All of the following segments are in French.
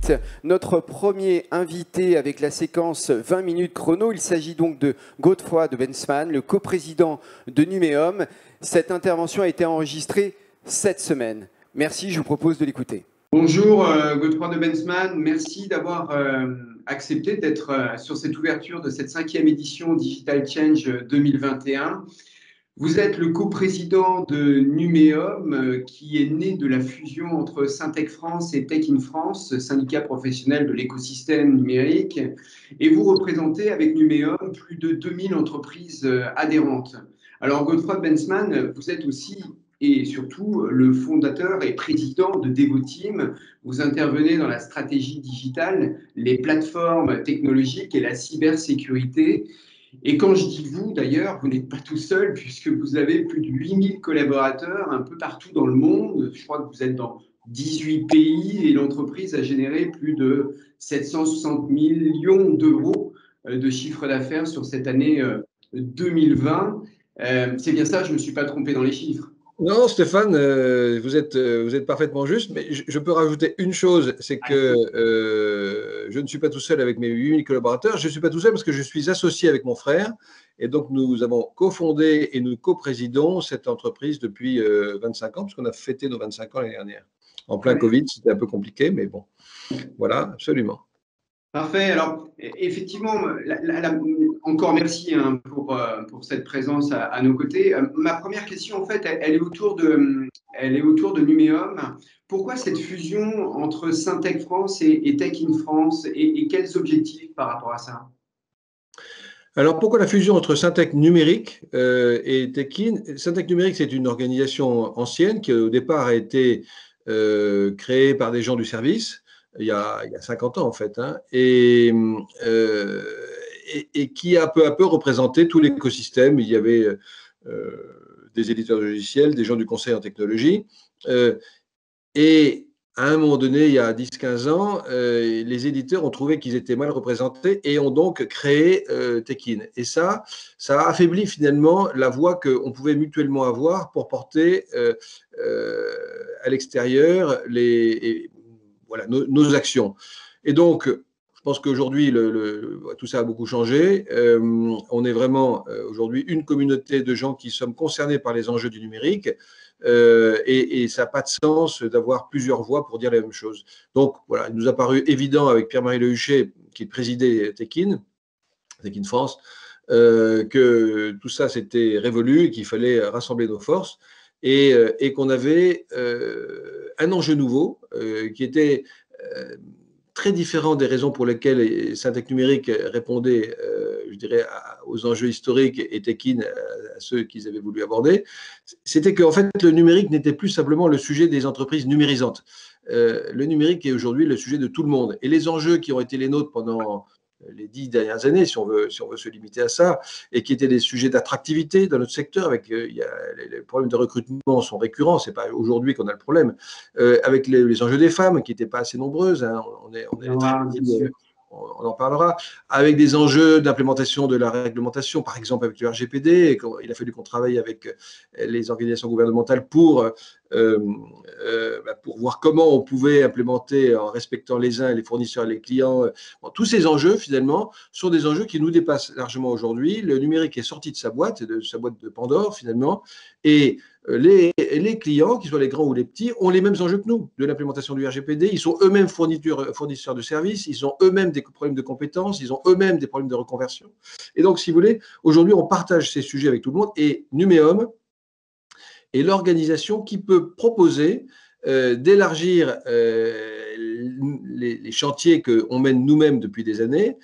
suite notre premier invité avec la séquence 20 minutes chrono. Il s'agit donc de Godefroy de Bensman, le coprésident de Numéum. Cette intervention a été enregistrée cette semaine. Merci, je vous propose de l'écouter. Bonjour Godefroy de Bensman, merci d'avoir accepté d'être sur cette ouverture de cette 5e édition Digital Change 2021. Vous êtes le coprésident de Numéum, qui est né de la fusion entre Syntec France et Tech in France, syndicat professionnel de l'écosystème numérique, et vous représentez avec Numéum plus de 2000 entreprises adhérentes. Alors Godefroy de Bensman, vous êtes aussi et surtout le fondateur et président de Devoteam. Vous intervenez dans la stratégie digitale, les plateformes technologiques et la cybersécurité. Et quand je dis vous, d'ailleurs, vous n'êtes pas tout seul puisque vous avez plus de 8000 collaborateurs un peu partout dans le monde. Je crois que vous êtes dans 18 pays et l'entreprise a généré plus de 760 millions d'euros de chiffre d'affaires sur cette année 2020. C'est bien ça, je ne me suis pas trompé dans les chiffres. Non, Stéphane, vous êtes parfaitement juste, mais je peux rajouter une chose, c'est que je ne suis pas tout seul avec mes 8000 collaborateurs, je ne suis pas tout seul parce que je suis associé avec mon frère, et donc nous avons cofondé et nous coprésidons cette entreprise depuis 25 ans, parce qu'on a fêté nos 25 ans l'année dernière. En plein Covid, c'était un peu compliqué, mais bon, voilà, absolument. Parfait. Alors, effectivement, encore merci pour cette présence à nos côtés. Ma première question, en fait, elle est autour de Numéum. Pourquoi cette fusion entre Syntec France et Tech in France et quels objectifs par rapport à ça? Alors, pourquoi la fusion entre Syntec Numérique et Tech in? Syntec Numérique, c'est une organisation ancienne qui, au départ, a été créée par des gens du service. Il y a 50 ans en fait, hein, et qui a peu à peu représenté tout l'écosystème. Il y avait des éditeurs de logiciels, des gens du conseil en technologie, et à un moment donné, il y a 10-15 ans, les éditeurs ont trouvé qu'ils étaient mal représentés et ont donc créé Tech-in. Et ça a affaibli finalement la voix qu'on pouvait mutuellement avoir pour porter à l'extérieur voilà, nos actions. Et donc, je pense qu'aujourd'hui, tout ça a beaucoup changé. On est vraiment aujourd'hui une communauté de gens qui sommes concernés par les enjeux du numérique, et ça n'a pas de sens d'avoir plusieurs voix pour dire la même chose. Donc, voilà, il nous a paru évident avec Pierre-Marie Lehuchet, qui présidait Tech-in France, que tout ça s'était révolu et qu'il fallait rassembler nos forces. Et qu'on avait un enjeu nouveau qui était très différent des raisons pour lesquelles Syntec Numérique répondait, je dirais, aux enjeux historiques et Tech-in à ceux qu'ils avaient voulu aborder. C'était qu'en fait, le numérique n'était plus simplement le sujet des entreprises numérisantes. Le numérique est aujourd'hui le sujet de tout le monde. Et les enjeux qui ont été les nôtres pendant les 10 dernières années, si on veut se limiter à ça, et qui étaient des sujets d'attractivité dans notre secteur, avec les problèmes de recrutement sont récurrents, c'est pas aujourd'hui qu'on a le problème, avec les enjeux des femmes qui n'étaient pas assez nombreuses, hein, on en parlera, avec des enjeux d'implémentation de la réglementation, par exemple avec le RGPD. Il a fallu qu'on travaille avec les organisations gouvernementales pour voir comment on pouvait implémenter en respectant les uns, les fournisseurs et les clients. Bon, tous ces enjeux, finalement, sont des enjeux qui nous dépassent largement aujourd'hui. Le numérique est sorti de sa boîte de Pandore, finalement, et les clients, qu'ils soient les grands ou les petits, ont les mêmes enjeux que nous de l'implémentation du RGPD. Ils sont eux-mêmes fournisseurs de services, ils ont eux-mêmes des problèmes de compétences, ils ont eux-mêmes des problèmes de reconversion. Et donc, si vous voulez, aujourd'hui, on partage ces sujets avec tout le monde, et Numéum est l'organisation qui peut proposer d'élargir les chantiers qu'on mène nous-mêmes depuis des années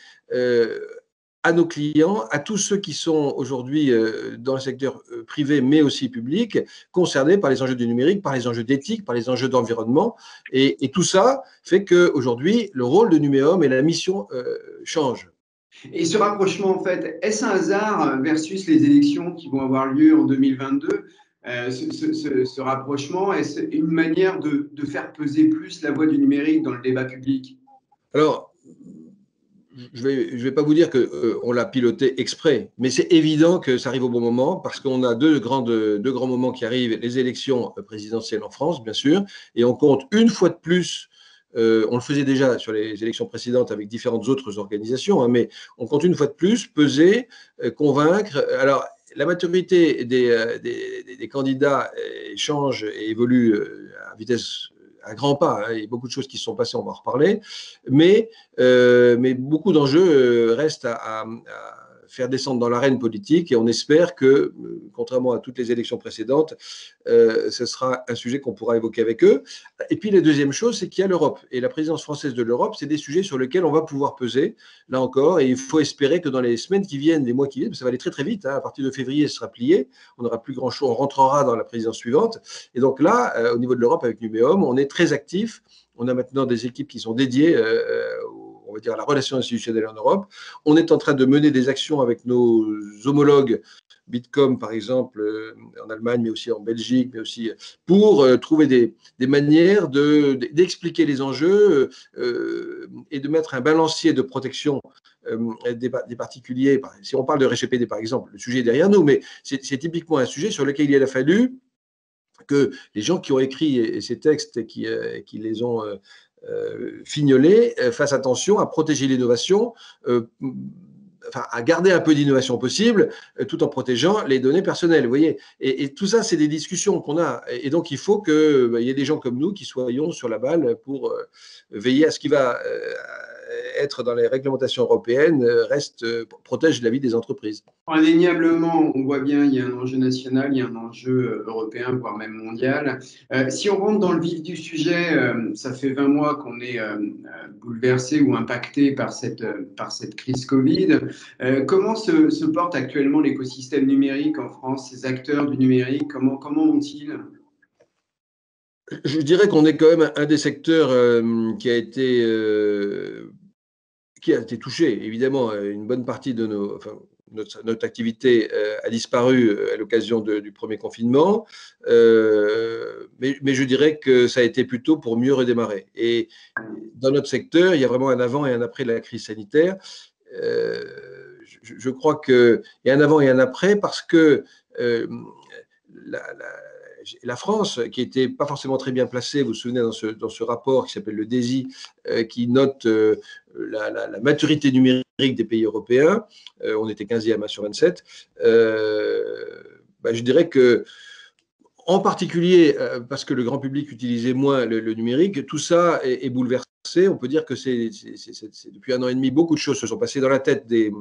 à nos clients, à tous ceux qui sont aujourd'hui dans le secteur privé, mais aussi public, concernés par les enjeux du numérique, par les enjeux d'éthique, par les enjeux d'environnement. Et tout ça fait qu'aujourd'hui, le rôle de Numéum et la mission changent. Et ce rapprochement, en fait, est-ce un hasard versus les élections qui vont avoir lieu en 2022 ? Ce rapprochement, est-ce une manière de faire peser plus la voix du numérique dans le débat public? Alors, je vais pas vous dire qu'on l'a piloté exprès, mais c'est évident que ça arrive au bon moment parce qu'on a deux grands moments qui arrivent, les élections présidentielles en France, bien sûr, et on compte une fois de plus On le faisait déjà sur les élections précédentes avec différentes autres organisations, hein, mais on compte une fois de plus peser, convaincre. Alors, la maturité des candidats change et évolue à vitesse à grands pas, hein. Il y a beaucoup de choses qui se sont passées, on va en reparler, mais beaucoup d'enjeux restent à faire descendre dans l'arène politique et on espère que, contrairement à toutes les élections précédentes, ce sera un sujet qu'on pourra évoquer avec eux. Et puis la deuxième chose, c'est qu'il y a l'Europe. Et la présidence française de l'Europe, c'est des sujets sur lesquels on va pouvoir peser, là encore, et il faut espérer que dans les semaines qui viennent, les mois qui viennent, ça va aller très très vite, hein, à partir de février, ce sera plié, on n'aura plus grand-chose, on rentrera dans la présidence suivante. Et donc là, au niveau de l'Europe, avec Numéum, on est très actifs. On a maintenant des équipes qui sont dédiées on va dire, à la relation institutionnelle en Europe. On est en train de mener des actions avec nos homologues, Bitkom par exemple, en Allemagne, mais aussi en Belgique, mais aussi pour trouver des manières d'expliquer les enjeux et de mettre un balancier de protection des particuliers. Si on parle de RGPD par exemple, le sujet est derrière nous, mais c'est typiquement un sujet sur lequel il a fallu que les gens qui ont écrit ces textes et qui les ont fignolés fassent attention à protéger l'innovation, à garder un peu d'innovation possible, tout en protégeant les données personnelles. Vous voyez, et tout ça, c'est des discussions qu'on a. Et donc, il faut qu'il y ait des gens comme nous qui soyons sur la balle pour veiller à ce qui va être dans les réglementations européennes protège la vie des entreprises. Indéniablement, on voit bien, il y a un enjeu national, il y a un enjeu européen, voire même mondial. Si on rentre dans le vif du sujet, ça fait 20 mois qu'on est bouleversé ou impacté par cette crise Covid. Comment se porte actuellement l'écosystème numérique en France, ces acteurs du numérique, comment ont-ils? Je dirais qu'on est quand même un des secteurs qui a été touché. Évidemment, une bonne partie de notre activité a disparu à l'occasion du premier confinement, mais je dirais que ça a été plutôt pour mieux redémarrer. Et dans notre secteur, il y a vraiment un avant et un après la crise sanitaire. Je crois qu'il y a un avant et un après parce que la France, qui n'était pas forcément très bien placée, vous vous souvenez, dans ce rapport qui s'appelle le DESI, qui note la maturité numérique des pays européens, on était 15e sur 27, je dirais que, en particulier parce que le grand public utilisait moins le numérique, tout ça est bouleversé. On peut dire que c'est depuis 1 an et demi, beaucoup de choses se sont passées dans la tête du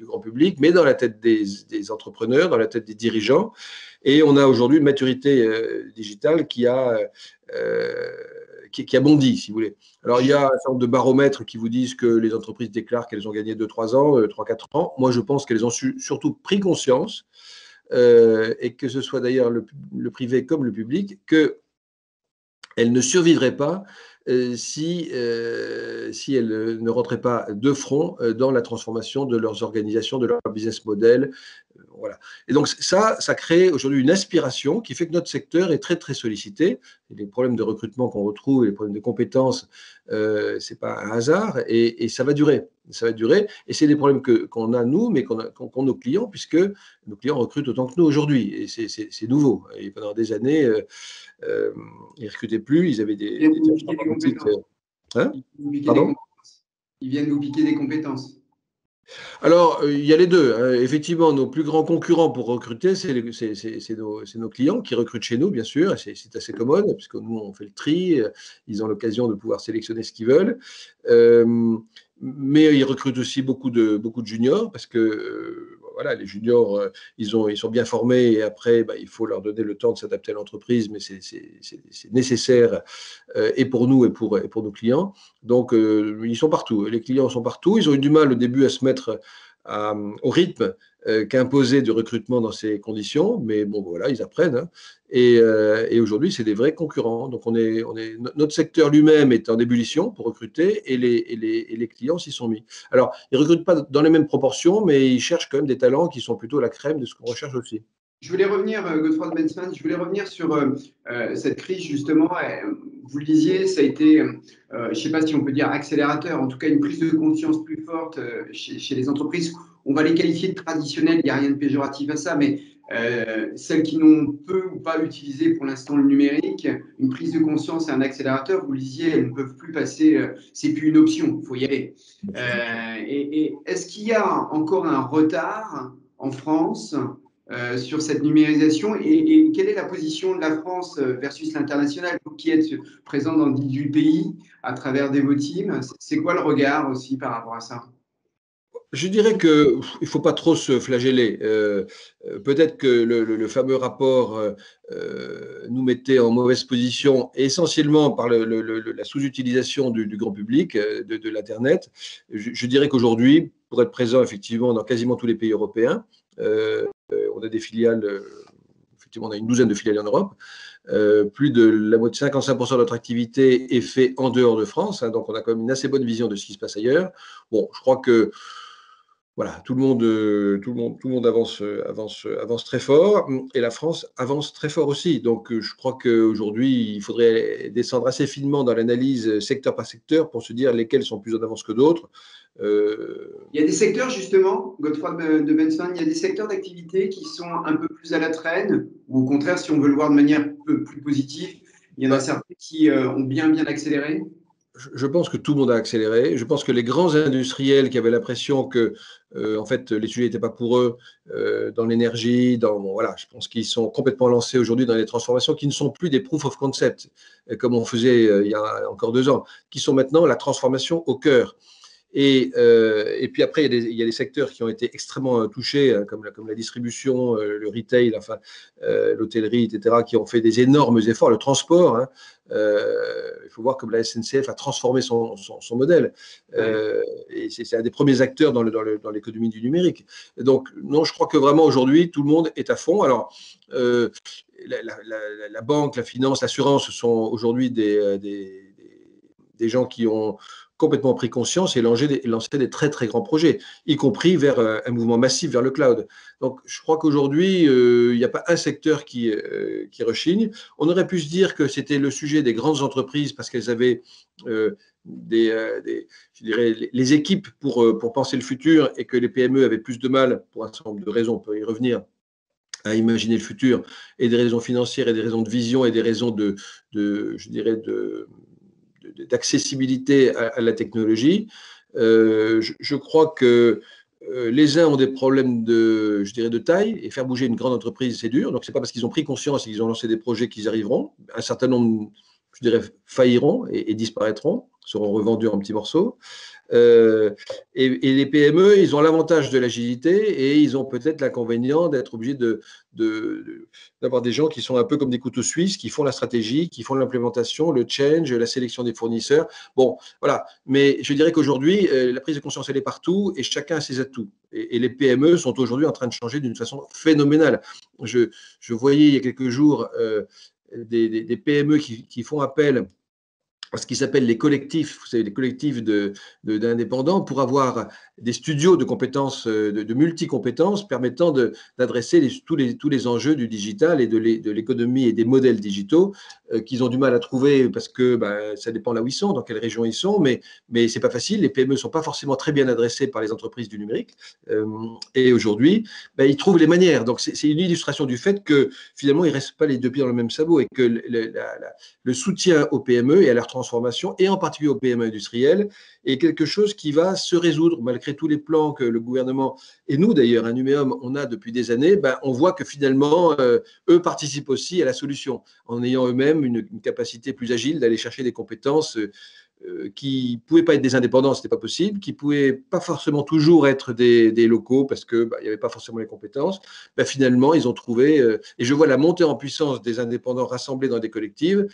grand public, mais dans la tête des entrepreneurs, dans la tête des dirigeants. Et on a aujourd'hui une maturité digitale qui a bondi, si vous voulez. Alors, il y a un certain nombre de baromètres qui vous disent que les entreprises déclarent qu'elles ont gagné 2-3 ans, 3-4 ans. Moi, je pense qu'elles ont surtout pris conscience, et que ce soit d'ailleurs le privé comme le public, qu'elles ne survivraient pas si elles ne rentraient pas de front dans la transformation de leurs organisations, de leur business model. Voilà. Et donc ça crée aujourd'hui une aspiration qui fait que notre secteur est très très sollicité. Et les problèmes de recrutement qu'on retrouve, les problèmes de compétences, c'est pas un hasard et ça va durer. Ça va durer et c'est des problèmes qu'on a nous, mais qu'ont nos clients, puisque nos clients recrutent autant que nous aujourd'hui. Et c'est nouveau. Et pendant des années, ils ne recrutaient plus, ils avaient des compétences. Hein? Pardon ? Ils viennent vous piquer des compétences. Alors, il y a les deux, hein. Effectivement, nos plus grands concurrents pour recruter, c'est nos clients qui recrutent chez nous, bien sûr. Et c'est assez commode, puisque nous, on fait le tri. Ils ont l'occasion de pouvoir sélectionner ce qu'ils veulent. Mais ils recrutent aussi beaucoup de juniors, parce que voilà, les juniors, ils sont bien formés et après, il faut leur donner le temps de s'adapter à l'entreprise, mais c'est nécessaire et pour nous et pour nos clients. Donc, ils sont partout. Les clients sont partout. Ils ont eu du mal au début à se mettre au rythme qu'imposait du recrutement dans ces conditions, mais bon, voilà, ils apprennent. Hein. Et aujourd'hui, c'est des vrais concurrents. Donc, notre secteur lui-même est en ébullition pour recruter et les clients s'y sont mis. Alors, ils ne recrutent pas dans les mêmes proportions, mais ils cherchent quand même des talents qui sont plutôt la crème de ce qu'on recherche aussi. Je voulais revenir, Godefroy de Bensman, sur cette crise, justement. Vous le disiez, ça a été, je ne sais pas si on peut dire accélérateur, en tout cas une prise de conscience plus forte chez les entreprises. on va les qualifier de traditionnelles, il n'y a rien de péjoratif à ça, mais celles qui n'ont peu ou pas utilisé pour l'instant le numérique, une prise de conscience et un accélérateur, vous le disiez, elles ne peuvent plus passer, c'est plus une option, il faut y aller. Et est-ce qu'il y a encore un retard en France sur cette numérisation et quelle est la position de la France versus l'international, vous qui êtes présent dans 18 pays à travers Devoteam, c'est quoi le regard aussi par rapport à ça? Je dirais qu'il ne faut pas trop se flageller. Peut-être que le fameux rapport nous mettait en mauvaise position, essentiellement par la sous-utilisation du grand public de l'Internet. Je dirais qu'aujourd'hui, pour être présent effectivement dans quasiment tous les pays européens, on a des filiales, effectivement, on a une douzaine de filiales en Europe. Plus de la moitié, 55% de notre activité est faite en dehors de France, hein, donc on a quand même une assez bonne vision de ce qui se passe ailleurs. Bon, je crois que voilà, tout le monde avance très fort et la France avance très fort aussi. Donc, je crois qu'aujourd'hui, il faudrait descendre assez finement dans l'analyse secteur par secteur pour se dire lesquels sont plus en avance que d'autres. Il y a des secteurs, justement, Godefroy de Bensman, il y a des secteurs d'activité qui sont un peu plus à la traîne, ou au contraire, si on veut le voir de manière un peu plus positive, il y en a certains qui ont bien accéléré. Je pense que tout le monde a accéléré. Je pense que les grands industriels qui avaient l'impression que, en fait, les sujets n'étaient pas pour eux dans l'énergie, bon, voilà, je pense qu'ils sont complètement lancés aujourd'hui dans les transformations qui ne sont plus des proof of concept, comme on faisait il y a encore 2 ans, qui sont maintenant la transformation au cœur. Et puis après, il y a des secteurs qui ont été extrêmement touchés, hein, comme la distribution, le retail, enfin, l'hôtellerie, etc., qui ont fait des énormes efforts. Le transport, hein, il faut voir comme la SNCF a transformé son modèle. Et c'est un des premiers acteurs dans l'économie du numérique. Et donc, non, je crois que vraiment aujourd'hui, tout le monde est à fond. Alors, la banque, la finance, l'assurance sont aujourd'hui des gens qui ont complètement pris conscience et lancé des très, très grands projets, y compris vers un mouvement massif vers le cloud. Donc, je crois qu'aujourd'hui, il n'y a pas un secteur qui rechigne. On aurait pu se dire que c'était le sujet des grandes entreprises parce qu'elles avaient je dirais, les équipes pour penser le futur et que les PME avaient plus de mal, pour un certain nombre de raisons, on peut y revenir, à imaginer le futur, et des raisons financières, et des raisons de vision, et des raisons je dirais, d'accessibilité à la technologie. Je crois que les uns ont des problèmes je dirais, de taille, et faire bouger une grande entreprise, c'est dur. Donc, ce n'est pas parce qu'ils ont pris conscience et qu'ils ont lancé des projets qu'ils arriveront. Un certain nombre, je dirais, failliront et disparaîtront, seront revendus en petits morceaux. Et les PME, ils ont l'avantage de l'agilité et ils ont peut-être l'inconvénient d'être obligés d'avoir des gens qui sont un peu comme des couteaux suisses, qui font la stratégie, qui font l'implémentation, le change, la sélection des fournisseurs. Bon, voilà. Mais je dirais qu'aujourd'hui, la prise de conscience, elle est partout et chacun a ses atouts. Et les PME sont aujourd'hui en train de changer d'une façon phénoménale. Je voyais il y a quelques jours des PME qui font appel ce qui s'appelle les collectifs, vous savez, les collectifs d'indépendants, pour avoir des studios de compétences, de multi-compétences, permettant d'adresser tous les enjeux du digital et de l'économie et des modèles digitaux qu'ils ont du mal à trouver parce que ça dépend là où ils sont, dans quelle région ils sont, mais c'est pas facile. Les PME sont pas forcément très bien adressées par les entreprises du numérique. Et aujourd'hui, ils trouvent les manières. Donc, c'est une illustration du fait que finalement, ils restent pas les deux pieds dans le même sabot et que le soutien aux PME et à leur transformation, et en particulier aux PME industrielles, est quelque chose qui va se résoudre malgré tous les plans que le gouvernement, et nous d'ailleurs, à Numéum, on a depuis des années. On voit que finalement, eux participent aussi à la solution, en ayant eux-mêmes une capacité plus agile d'aller chercher des compétences qui ne pouvaient pas être des indépendants, ce n'était pas possible, qui ne pouvaient pas forcément toujours être des locaux parce qu'il n'y avait pas forcément les compétences. Finalement, ils ont trouvé, et je vois la montée en puissance des indépendants rassemblés dans des collectives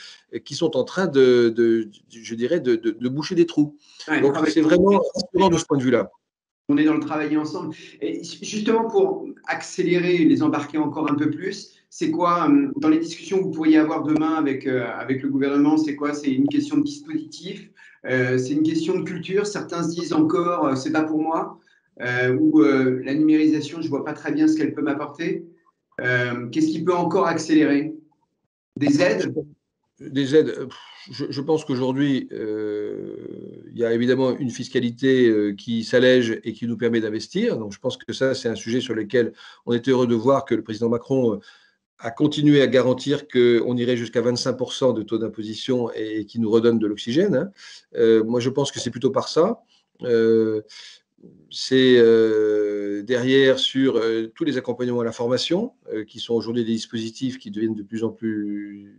qui sont en train je dirais, de boucher des trous. Ouais, donc, c'est vraiment rassurant de ce point de vue-là. On est dans le travailler ensemble. Et justement, pour accélérer, les embarquer encore un peu plus, c'est quoi, dans les discussions que vous pourriez avoir demain avec le gouvernement, c'est quoi? C'est une question de dispositif, c'est une question de culture. Certains se disent encore, c'est pas pour moi, ou la numérisation, je vois pas très bien ce qu'elle peut m'apporter. Qu'est-ce qui peut encore accélérer? Des aides? des aides, je pense qu'aujourd'hui, il y a évidemment une fiscalité qui s'allège et qui nous permet d'investir. Donc, je pense que ça, c'est un sujet sur lequel on était heureux de voir que le président Macron a continué à garantir qu'on irait jusqu'à 25% de taux d'imposition et qui nous redonne de l'oxygène, hein. Moi, je pense que c'est plutôt par ça. C'est derrière sur tous les accompagnements à la formation, qui sont aujourd'hui des dispositifs qui deviennent de plus en plus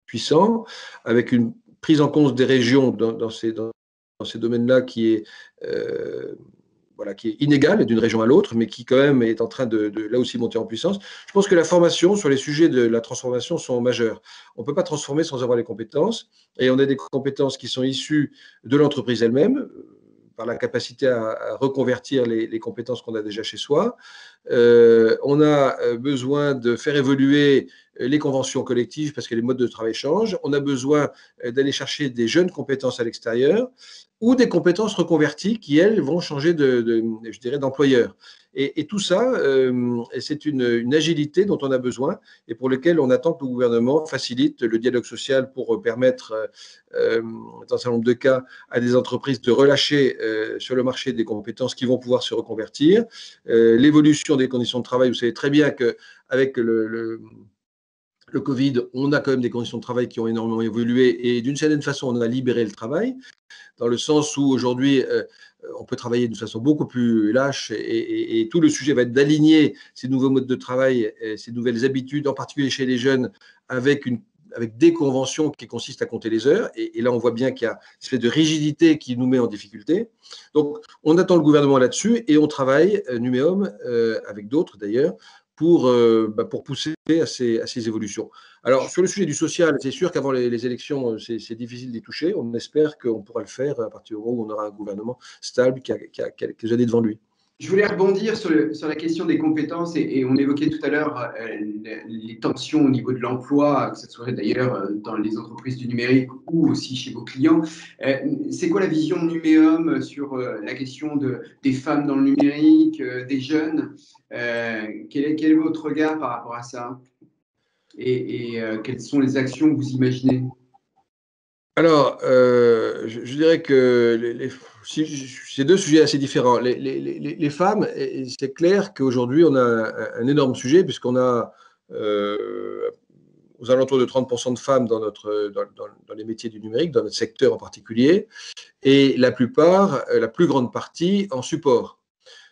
puissants, avec une prise en compte des régions dans ces domaines-là qui est, voilà, qui est inégale d'une région à l'autre, mais qui quand même est en train de là aussi monter en puissance. Je pense que la formation sur les sujets de la transformation sont majeurs. On ne peut pas transformer sans avoir les compétences, et on a des compétences qui sont issues de l'entreprise elle-même, par la capacité à reconvertir les compétences qu'on a déjà chez soi. On a besoin de faire évoluer les conventions collectives parce que les modes de travail changent. On a besoin d'aller chercher des jeunes compétences à l'extérieur ou des compétences reconverties qui, elles, vont changer je dirais, d'employeur. Et tout ça, c'est une agilité dont on a besoin et pour laquelle on attend que le gouvernement facilite le dialogue social pour permettre, dans un certain nombre de cas, à des entreprises de relâcher sur le marché des compétences qui vont pouvoir se reconvertir. L'évolution des conditions de travail, vous savez très bien qu'avec le Covid, on a quand même des conditions de travail qui ont énormément évolué et d'une certaine façon, on a libéré le travail, dans le sens où aujourd'hui, on peut travailler d'une façon beaucoup plus lâche et tout le sujet va être d'aligner ces nouveaux modes de travail, ces nouvelles habitudes, en particulier chez les jeunes, avec des conventions qui consistent à compter les heures. Et là, on voit bien qu'il y a une espèce de rigidité qui nous met en difficulté. Donc, on attend le gouvernement là-dessus et on travaille, Numéum, avec d'autres d'ailleurs, pour pousser à ces évolutions. Alors, sur le sujet du social, c'est sûr qu'avant les élections, c'est difficile d'y toucher. On espère qu'on pourra le faire à partir du moment où on aura un gouvernement stable qui a quelques années devant lui. Je voulais rebondir sur la question des compétences et on évoquait tout à l'heure les tensions au niveau de l'emploi, que ce soit d'ailleurs dans les entreprises du numérique ou aussi chez vos clients. C'est quoi la vision de Numéum sur la question des femmes dans le numérique, des jeunes? Quel est votre regard par rapport à ça? Et quelles sont les actions que vous imaginez? Alors, je dirais que c'est deux sujets assez différents. Les femmes, c'est clair qu'aujourd'hui, on a un énorme sujet, puisqu'on a aux alentours de 30% de femmes dans les métiers du numérique, dans notre secteur en particulier, et la plus grande partie en support.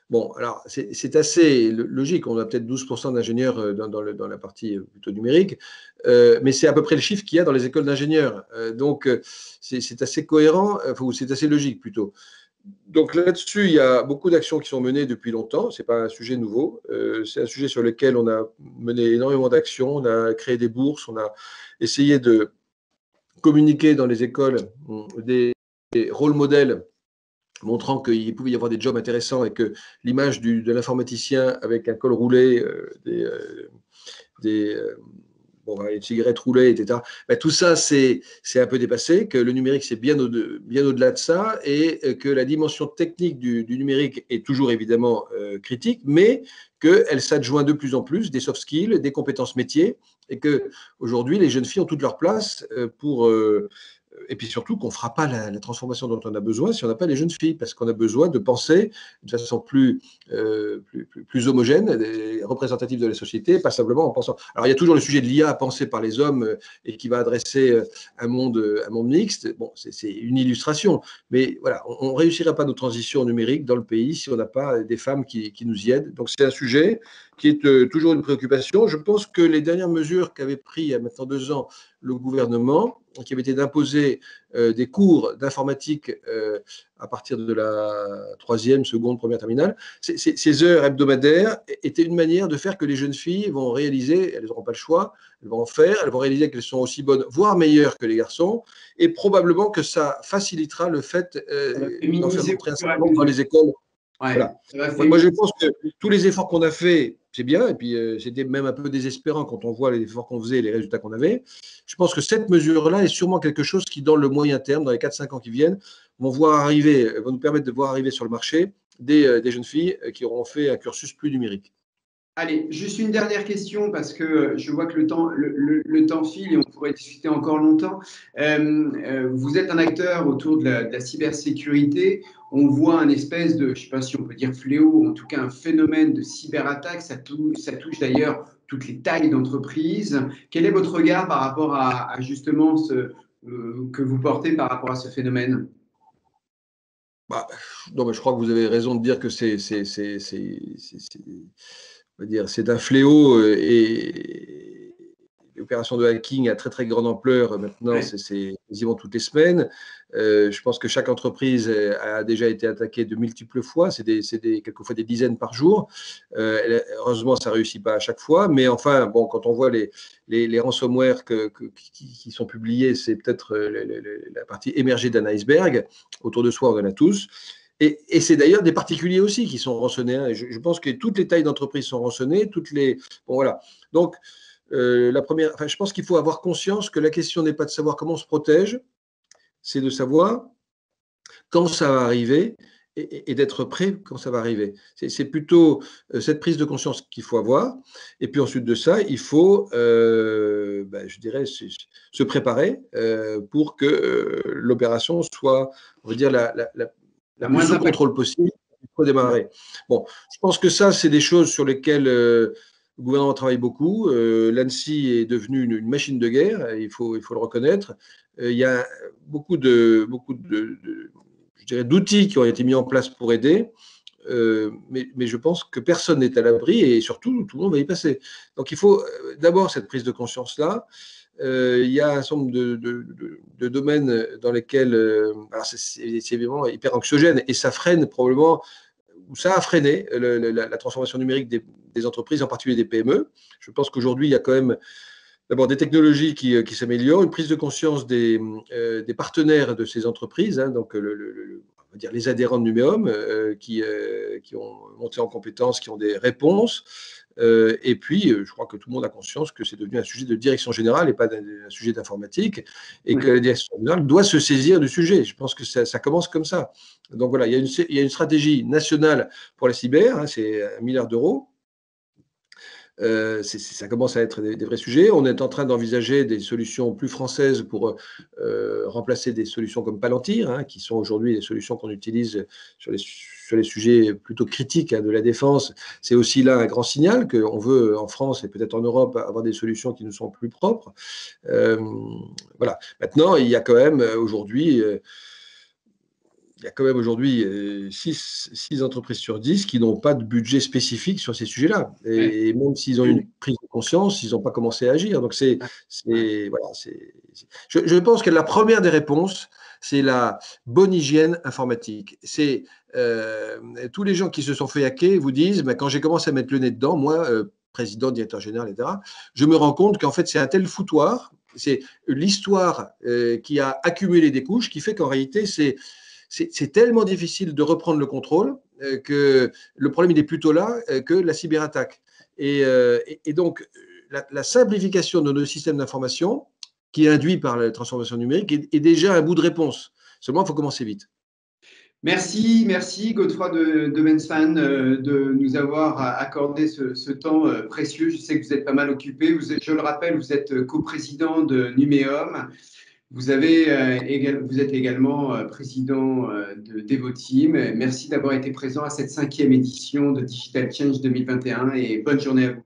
Bon, alors, c'est assez logique. On a peut-être 12% d'ingénieurs dans la partie plutôt numérique, mais c'est à peu près le chiffre qu'il y a dans les écoles d'ingénieurs. Donc, c'est assez cohérent, ou c'est assez logique plutôt. Donc là-dessus, il y a beaucoup d'actions qui sont menées depuis longtemps. Ce n'est pas un sujet nouveau. C'est un sujet sur lequel on a mené énormément d'actions. On a créé des bourses. On a essayé de communiquer dans les écoles des rôles modèles montrant qu'il pouvait y avoir des jobs intéressants et que l'image de l'informaticien avec un col roulé, une cigarette roulée, etc. Tout ça, c'est un peu dépassé, que le numérique, c'est bien au-delà de ça, et que la dimension technique du numérique est toujours évidemment critique, mais qu'elle s'adjoint de plus en plus des soft skills, des compétences métiers, et qu'aujourd'hui, les jeunes filles ont toute leur place et puis surtout qu'on ne fera pas la transformation dont on a besoin si on n'a pas les jeunes filles, parce qu'on a besoin de penser de façon plus homogène, représentative de la société, pas simplement en pensant. Alors il y a toujours le sujet de l'IA à penser par les hommes et qui va adresser un monde mixte. Bon, c'est une illustration, mais voilà, on ne réussira pas nos transitions numériques dans le pays si on n'a pas des femmes qui nous y aident. Donc c'est un sujet qui est toujours une préoccupation. Je pense que les dernières mesures qu'avait pris il y a maintenant 2 ans le gouvernement, qui avait été d'imposer des cours d'informatique à partir de la 3e, seconde, première terminale, ces heures hebdomadaires étaient une manière de faire que les jeunes filles vont réaliser, elles n'auront pas le choix, elles vont en faire, elles vont réaliser qu'elles sont aussi bonnes, voire meilleures que les garçons, et probablement que ça facilitera le fait d'en faire rentrer un certain nombre dans les écoles. Ouais, voilà. Moi, je pense que tous les efforts qu'on a faits, c'est bien, et puis c'était même un peu désespérant quand on voit les efforts qu'on faisait et les résultats qu'on avait. Je pense que cette mesure-là est sûrement quelque chose qui, dans le moyen terme, dans les 4-5 ans qui viennent, vont nous permettre de voir arriver sur le marché des jeunes filles qui auront fait un cursus plus numérique. Allez, juste une dernière question parce que je vois que le temps file et on pourrait discuter encore longtemps. Vous êtes un acteur autour de la cybersécurité. On voit un espèce de, je ne sais pas si on peut dire fléau, ou en tout cas un phénomène de cyberattaque. Ça touche d'ailleurs toutes les tailles d'entreprise. Quel est votre regard par rapport à justement que vous portez par rapport à ce phénomène? Bah, non, mais je crois que vous avez raison de dire que on va dire, c'est un fléau et l'opération de hacking à très très grande ampleur maintenant, Ouais. c'est quasiment toutes les semaines. Je pense que chaque entreprise a déjà été attaquée de multiples fois, quelquefois des dizaines par jour. Heureusement, ça ne réussit pas à chaque fois, mais enfin, bon, quand on voit les ransomware qui sont publiés, c'est peut-être la partie émergée d'un iceberg. Autour de soi, on en a tous. Et c'est d'ailleurs des particuliers aussi qui sont rançonnés. Hein. Je pense que toutes les tailles d'entreprise sont rançonnées. Bon, voilà. Donc, je pense qu'il faut avoir conscience que la question n'est pas de savoir comment on se protège, c'est de savoir quand ça va arriver et d'être prêt quand ça va arriver. C'est plutôt cette prise de conscience qu'il faut avoir. Et puis ensuite de ça, il faut, je dirais, se préparer pour que l'opération soit, on va dire, la La plus moins sous impact. contrôle possible pour démarrer. Bon, je pense que ça, c'est des choses sur lesquelles le gouvernement travaille beaucoup. L'ANSSI est devenue une machine de guerre, il faut le reconnaître. Il y a beaucoup de je dirais, d'outils qui ont été mis en place pour aider, mais je pense que personne n'est à l'abri et surtout, tout le monde va y passer. Donc il faut d'abord cette prise de conscience-là. Il y a un certain nombre de domaines dans lesquels c'est évidemment hyper anxiogène et ça freine probablement, ou ça a freiné la transformation numérique des entreprises, en particulier des PME. Je pense qu'aujourd'hui, il y a quand même d'abord des technologies qui s'améliorent, une prise de conscience des partenaires de ces entreprises, hein, donc on va dire les adhérents de Numéum qui ont monté en compétences, qui ont des réponses. Et puis, je crois que tout le monde a conscience que c'est devenu un sujet de direction générale et pas un sujet d'informatique, et que la direction générale doit se saisir du sujet. Je pense que ça commence comme ça. Donc voilà, il y a une stratégie nationale pour la cyber, hein, c'est 1 milliard d'euros. Ça commence à être des vrais sujets. On est en train d'envisager des solutions plus françaises pour remplacer des solutions comme Palantir, hein, qui sont aujourd'hui les solutions qu'on utilise sur les sujets plutôt critiques, hein, de la défense. C'est aussi là un grand signal qu'on veut, en France et peut-être en Europe, avoir des solutions qui nous sont plus propres. Voilà. Maintenant, il y a quand même aujourd'hui... il y a quand même aujourd'hui 6 entreprises sur 10 qui n'ont pas de budget spécifique sur ces sujets-là. Ouais. Et même s'ils ont une prise de conscience, ils n'ont pas commencé à agir. Donc, voilà, je pense que la première des réponses, c'est la bonne hygiène informatique. C'est tous les gens qui se sont fait hacker vous disent, quand j'ai commencé à mettre le nez dedans, moi, président, directeur général, etc., je me rends compte qu'en fait, c'est un tel foutoir, c'est l'histoire qui a accumulé des couches qui fait qu'en réalité, c'est tellement difficile de reprendre le contrôle que le problème, il est plutôt là que la cyberattaque. Et donc, la simplification de nos systèmes d'information, qui est induite par la transformation numérique, est déjà un bout de réponse. Seulement, il faut commencer vite. Merci Godefroy de Bensman de nous avoir accordé ce temps précieux. Je sais que vous êtes pas mal occupé. Je le rappelle, vous êtes coprésident de Numéum. Vous êtes également président de Devoteam. Merci d'avoir été présent à cette 5e édition de Digital Change 2021 et bonne journée à vous.